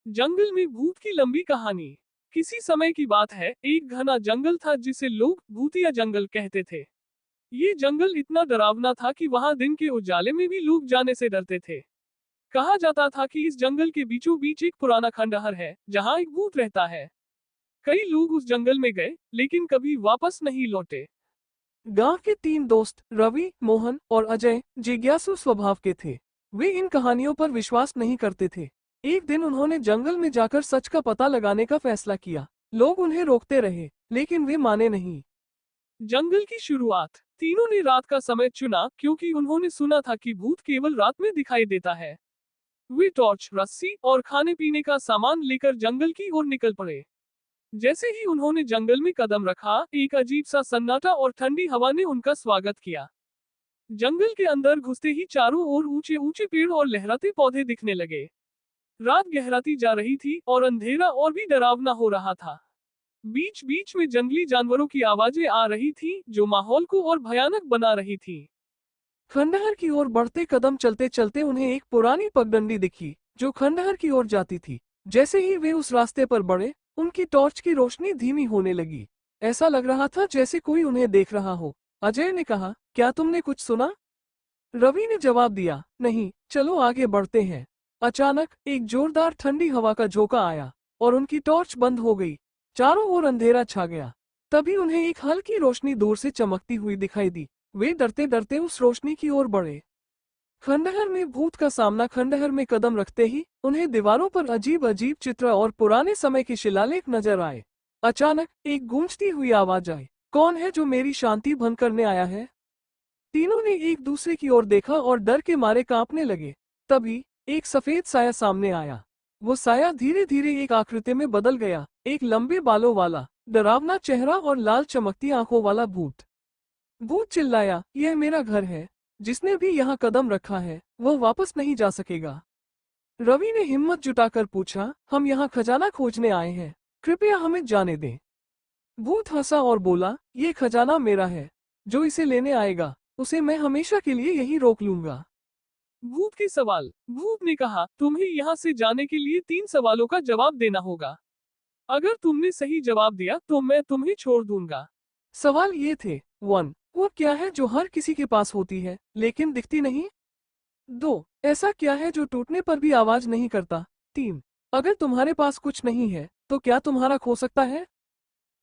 जंगल में भूत की लंबी कहानी। किसी समय की बात है, एक घना जंगल था जिसे लोग भूतिया जंगल कहते थे। ये जंगल इतना डरावना था कि वहां दिन के उजाले में भी लोग जाने से डरते थे। कहा जाता था कि इस जंगल के बीचों बीच एक पुराना खंडहर है, जहां एक भूत रहता है। कई लोग उस जंगल में गए, लेकिन कभी वापस नहीं लौटे। गांव के तीन दोस्त रवि, मोहन और अजय जिज्ञासु स्वभाव के थे। वे इन कहानियों पर विश्वास नहीं करते थे। एक दिन उन्होंने जंगल में जाकर सच का पता लगाने का फैसला किया। लोग उन्हें रोकते रहे, लेकिन वे माने नहीं। जंगल की शुरुआत। तीनों ने रात का समय चुना क्योंकि उन्होंने सुना था कि भूत केवल रात में दिखाई देता है। वे टॉर्च, रस्सी और खाने पीने का सामान लेकर जंगल की ओर निकल पड़े। जैसे ही उन्होंने जंगल में कदम रखा, एक अजीब सा सन्नाटा और ठंडी हवा ने उनका स्वागत किया। जंगल के अंदर घुसते ही चारों ओर ऊंचे ऊंचे पेड़ और लहराते पौधे दिखने लगे। रात गहराती जा रही थी और अंधेरा और भी डरावना हो रहा था। बीच बीच में जंगली जानवरों की आवाजें आ रही थीं, जो माहौल को और भयानक बना रही थीं। खंडहर की ओर बढ़ते कदम चलते चलते उन्हें एक पुरानी पगडंडी दिखी, जो खंडहर की ओर जाती थी। जैसे ही वे उस रास्ते पर बढ़े, उनकी टॉर्च की रोशनी धीमी होने लगी। ऐसा लग रहा था जैसे कोई उन्हें देख रहा हो। अजय ने कहा, क्या तुमने कुछ सुना? रवि ने जवाब दिया, नहीं, चलो आगे बढ़ते हैं। अचानक एक जोरदार ठंडी हवा का झोंका आया और उनकी टॉर्च बंद हो गई। चारों ओर अंधेरा छा गया। तभी उन्हें एक हल्की रोशनी दूर से चमकती हुई दिखाई दी। वे डरते डरते उस रोशनी की ओर बढ़े। खंडहर में भूत का सामना। खंडहर में कदम रखते ही उन्हें दीवारों पर अजीब अजीब चित्र और पुराने समय के शिलालेख नजर आए। अचानक एक गूंजती हुई आवाज आई, कौन है जो मेरी शांति भंग करने आया है? तीनों ने एक दूसरे की ओर देखा और डर के मारे कांपने लगे। तभी एक सफेद साया सामने आया। वो साया धीरे धीरे एक आकृति में बदल गया, एक लंबे बालों वाला, डरावना चेहरा और लाल चमकती आंखों वाला भूत। भूत चिल्लाया, यह मेरा घर है। जिसने भी यहाँ कदम रखा है, वह वापस नहीं जा सकेगा। रवि ने हिम्मत जुटाकर पूछा, हम यहाँ खजाना खोजने आए हैं, कृपया हमें जाने दें। भूत हंसा और बोला, ये खजाना मेरा है। जो इसे लेने आएगा, उसे मैं हमेशा के लिए यहीं रोक लूंगा। भूत के सवाल। भूत ने कहा, तुम्हें यहाँ से जाने के लिए 3 सवालों का जवाब देना होगा। अगर तुमने सही जवाब दिया तो मैं तुम्हें छोड़ दूंगा। सवाल ये थे, 1. वो क्या है जो हर किसी के पास होती है, लेकिन दिखती नहीं? 2. ऐसा क्या है जो टूटने पर भी आवाज नहीं करता? 3. अगर तुम्हारे पास कुछ नहीं है, तो क्या तुम्हारा खो सकता है?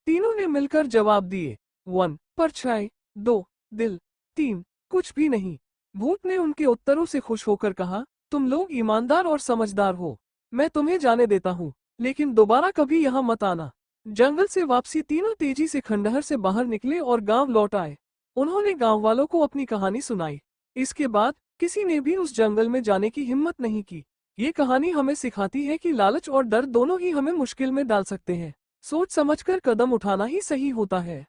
तीनों ने मिलकर जवाब दिए, 1. परछाई, 2. दिल, 3. कुछ भी नहीं। भूत ने उनके उत्तरों से खुश होकर कहा, तुम लोग ईमानदार और समझदार हो। मैं तुम्हें जाने देता हूँ, लेकिन दोबारा कभी यहाँ मत आना। जंगल से वापसी तीनों तेजी से खंडहर से बाहर निकले और गांव लौट आए। उन्होंने गांव वालों को अपनी कहानी सुनाई। इसके बाद किसी ने भी उस जंगल में जाने की हिम्मत नहीं की। ये कहानी हमें सिखाती है कि लालच और डर दोनों ही हमें मुश्किल में डाल सकते हैं। सोच समझकर कदम उठाना ही सही होता है।